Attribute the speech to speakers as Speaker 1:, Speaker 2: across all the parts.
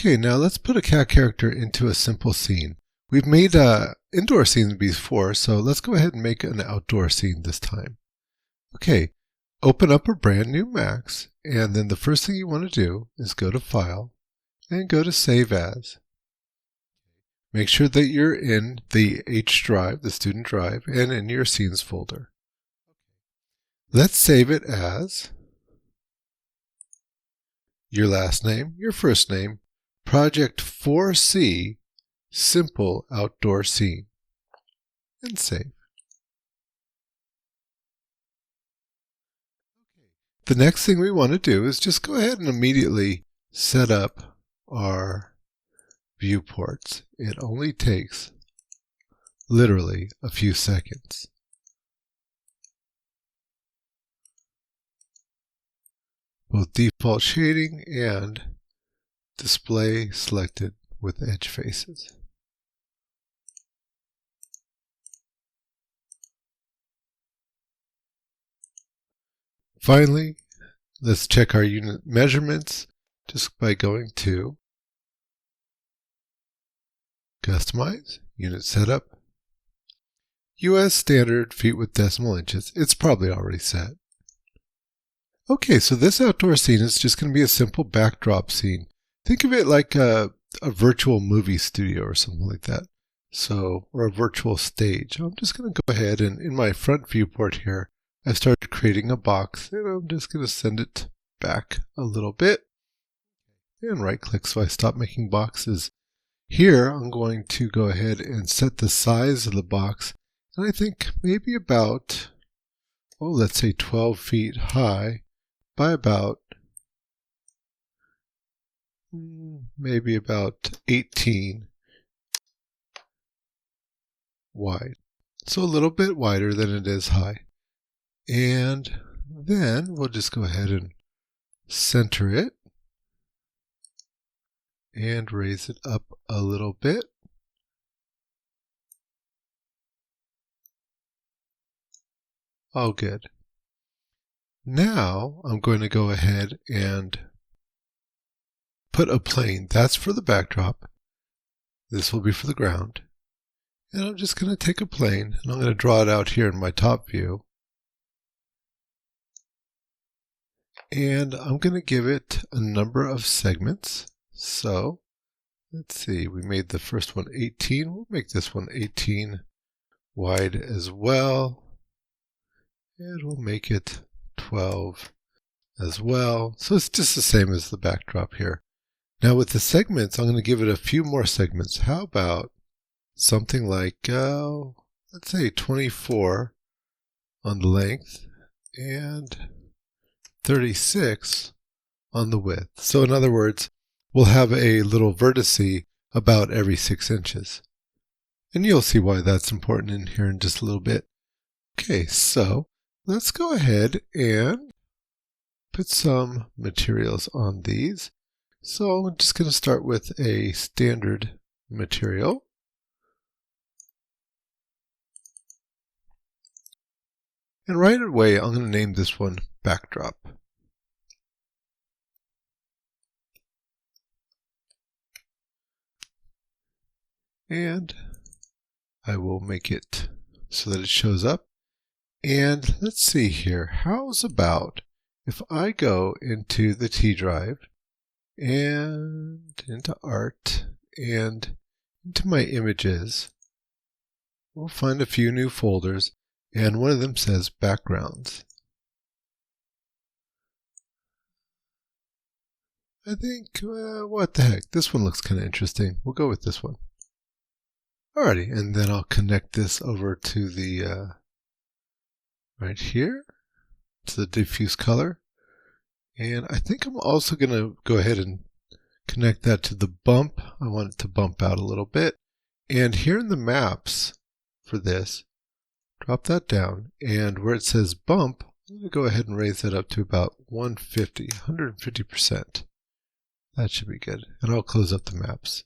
Speaker 1: Okay, now let's put a cat character into a simple scene. We've made indoor scenes before, so let's go ahead and make an outdoor scene this time. Okay, open up a brand new Max, and then the first thing you want to do is go to File and go to Save As. Make sure that you're in the H drive, the student drive, and in your Scenes folder. Let's save it as your last name, your first name, Project 4C, Simple Outdoor Scene, and save. The next thing we want to do is just go ahead and immediately set up our viewports. It only takes literally a few seconds. Both default shading and display selected with edge faces. Finally, let's check our unit measurements just by going to Customize, Unit Setup, US Standard Feet with Decimal Inches. It's probably already set. Okay, so this outdoor scene is just going to be a simple backdrop scene. Think of it like a virtual movie studio or something like that. Or a virtual stage. I'm just going to go ahead and in my front viewport here, I started creating a box, and I'm just going to send it back a little bit. And right click so I stop making boxes. Here, I'm going to go ahead and set the size of the box. And I think maybe about, let's say 12 feet high by about, maybe about 18 wide. So a little bit wider than it is high. And then we'll just go ahead and center it and raise it up a little bit. All good. Now I'm going to go ahead and put a plane. That's for the backdrop. This will be for the ground. And I'm just going to take a plane and I'm going to draw it out here in my top view. And I'm going to give it a number of segments. So let's see, we made the first one 18. We'll make this one 18 wide as well. And we'll make it 12 as well. So it's just the same as the backdrop here. Now with the segments, I'm going to give it a few more segments. How about something like, let's say 24 on the length and 36 on the width. So in other words, we'll have a little vertice about every 6 inches. And you'll see why that's important in here in just a little bit. Okay, so let's go ahead and put some materials on these. So I'm just going to start with a standard material. And right away, I'm going to name this one Backdrop. And I will make it so that it shows up. And let's see here. How's about if I go into the T drive and into Art and into my images. We'll find a few new folders, and one of them says Backgrounds. I think, what the heck, this one looks kind of interesting. We'll go with this one. Alrighty, and then I'll connect this over to the, right here, to the diffuse color. And I think I'm also going to go ahead and connect that to the bump. I want it to bump out a little bit. And here in the maps for this, drop that down. And where it says bump, I'm going to go ahead and raise that up to about 150%. That should be good. And I'll close up the maps.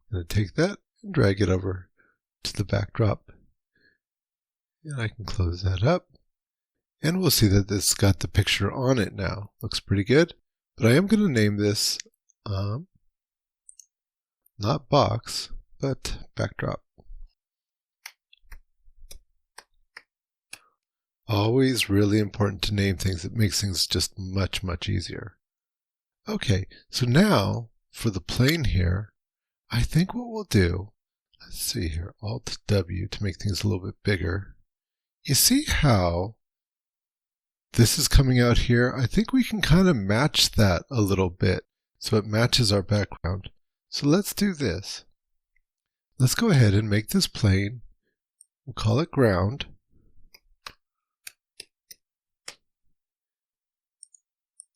Speaker 1: I'm going to take that and drag it over to the backdrop. And I can close that up. And we'll see that this got the picture on it now. Looks pretty good. But I am going to name this not box, but backdrop. Always really important to name things. It makes things just much, much easier. Okay, so now for the plane here, I think what we'll do, let's see here, Alt W to make things a little bit bigger. You see how this is coming out here? I think we can kind of match that a little bit so it matches our background. So let's do this. Let's go ahead and make this plane. We'll call it ground.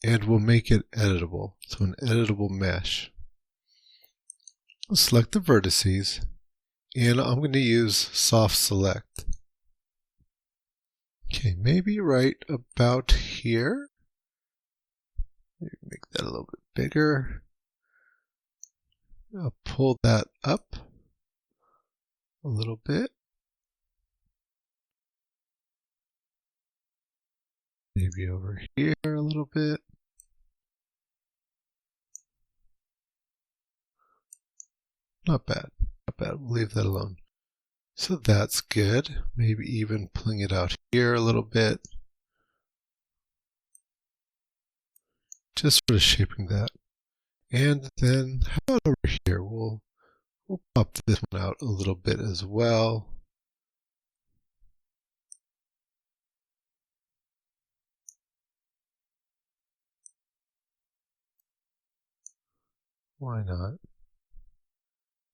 Speaker 1: And we'll make it editable. So an editable mesh. I'll select the vertices, and I'm going to use soft select. Okay, maybe right about here. Maybe make that a little bit bigger. I'll pull that up a little bit. Maybe over here a little bit. Not bad, not bad. We'll leave that alone. So that's good. Maybe even pulling it out here a little bit. Just sort of shaping that. And then how about over here? We'll pop this one out a little bit as well. Why not?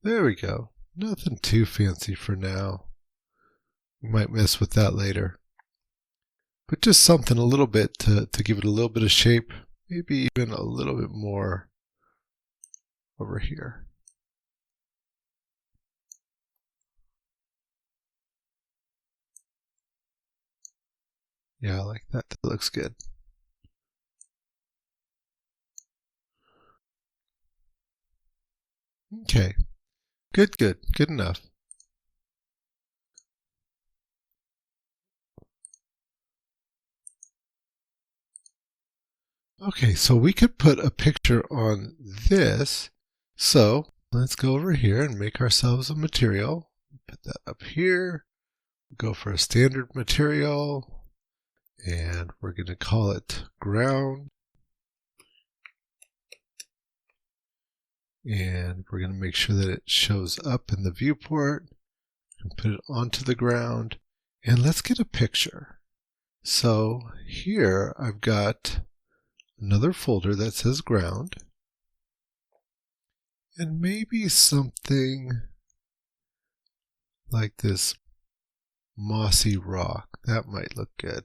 Speaker 1: There we go. Nothing too fancy for now. We might mess with that later. But just something a little bit to give it a little bit of shape. Maybe even a little bit more over here. Yeah, I like that. That looks good. Okay. Good, good. Good enough. Okay, so we could put a picture on this. So let's go over here and make ourselves a material. Put that up here. Go for a standard material. And we're going to call it ground. And we're going to make sure that it shows up in the viewport and put it onto the ground. And let's get a picture. So here I've got another folder that says ground. And maybe something like this mossy rock. That might look good.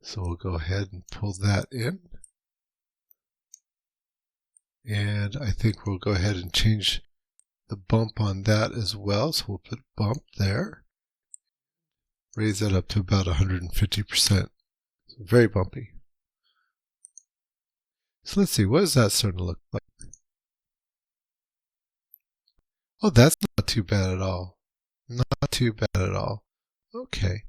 Speaker 1: So we'll go ahead and pull that in. And I think we'll go ahead and change the bump on that as well. So we'll put bump there. Raise that up to about 150%. So very bumpy. So let's see, what is that starting to look like? Oh, that's not too bad at all. Not too bad at all. Okay.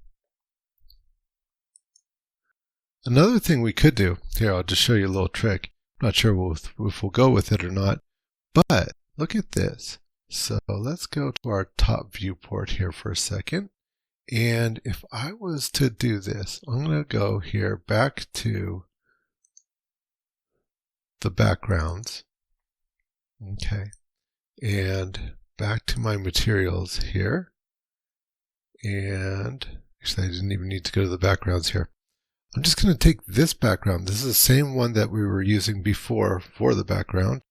Speaker 1: Another thing we could do, here I'll just show you a little trick. I'm not sure if we'll go with it or not, but look at this. So let's go to our top viewport here for a second. And if I was to do this, I'm going to go here back to the backgrounds. Okay. And back to my materials here. And actually, I didn't even need to go to the backgrounds here. I'm just going to take this background. This is the same one that we were using before for the background.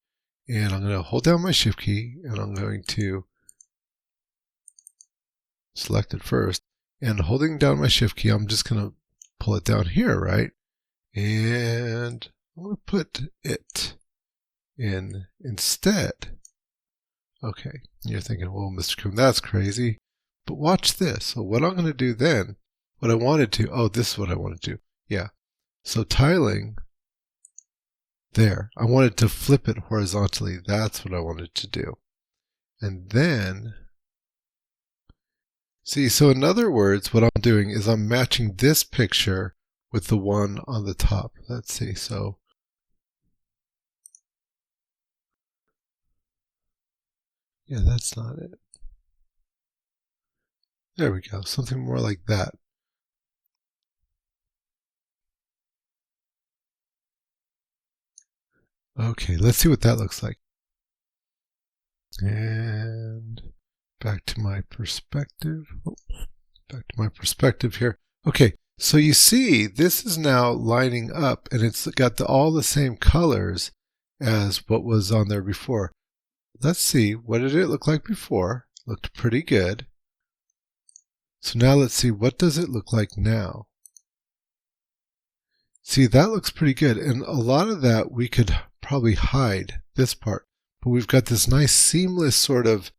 Speaker 1: And I'm going to hold down my shift key and I'm going to select it first. And holding down my shift key, I'm just going to pull it down here, right? And I'm going to put it in instead. Okay, you're thinking, well, Mr. Coon, that's crazy. But watch this. So what I'm going to do then, what I wanted to, oh, this is what I wanted to do. Yeah. So tiling there, I wanted to flip it horizontally. That's what I wanted to do. And then, see, so in other words, what I'm doing is I'm matching this picture with the one on the top. Let's see. So yeah, that's not it. There we go. Something more like that. Okay, let's see what that looks like. And back to my perspective. Oh, back to my perspective here. Okay, so you see this is now lining up and it's got all the same colors as what was on there before. Let's see, what did it look like before? Looked pretty good. So now let's see, what does it look like now? See, that looks pretty good. And a lot of that we could probably hide, this part. But we've got this nice seamless sort of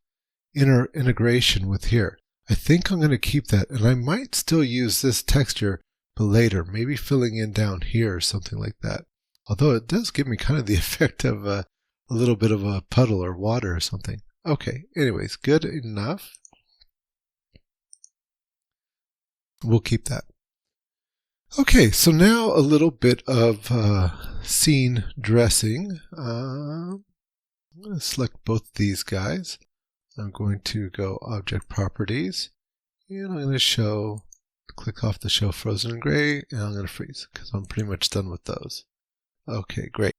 Speaker 1: integration with here. I think I'm going to keep that. And I might still use this texture, but later, maybe filling in down here or something like that. Although it does give me kind of the effect of a little bit of a puddle or water or something. Okay, anyways, good enough. We'll keep that. Okay, so now a little bit of scene dressing. I'm going to select both these guys. I'm going to go Object Properties, and I'm going to click off the Show Frozen and Gray, and I'm going to freeze because I'm pretty much done with those. Okay, great.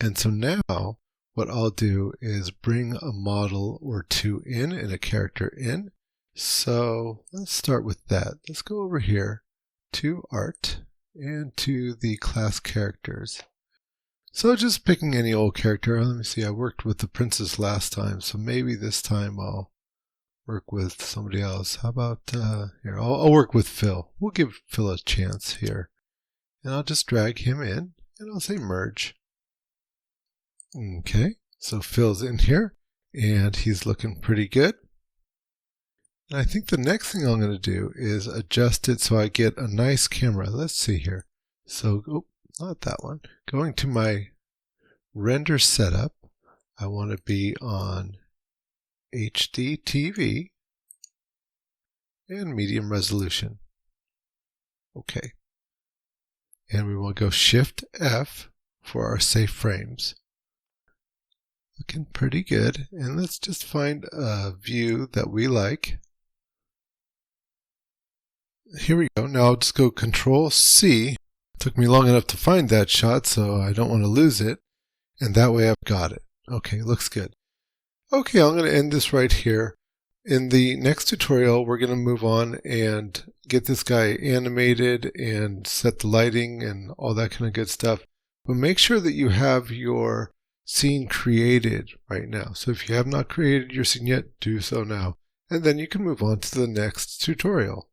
Speaker 1: And so now what I'll do is bring a model or two in and a character in. So let's start with that. Let's go over here to Art and to the class characters. So just picking any old character. Let me see, I worked with the princess last time, so maybe this time I'll work with somebody else. How about here? I'll work with Phil. We'll give Phil a chance here. And I'll just drag him in and I'll say merge. Okay, so Phil's in here and he's looking pretty good. And I think the next thing I'm going to do is adjust it so I get a nice camera. Let's see here. So, oh, not that one. Going to my render setup, I want to be on HD TV and medium resolution. Okay. And we will go Shift F for our safe frames. Looking pretty good. And let's just find a view that we like. Here we go. Now I'll just go Control C. It took me long enough to find that shot, so I don't want to lose it. And that way I've got it. Okay, looks good. Okay, I'm going to end this right here. In the next tutorial, we're going to move on and get this guy animated and set the lighting and all that kind of good stuff. But make sure that you have your scene created right now. So if you have not created your scene yet, do so now. And then you can move on to the next tutorial.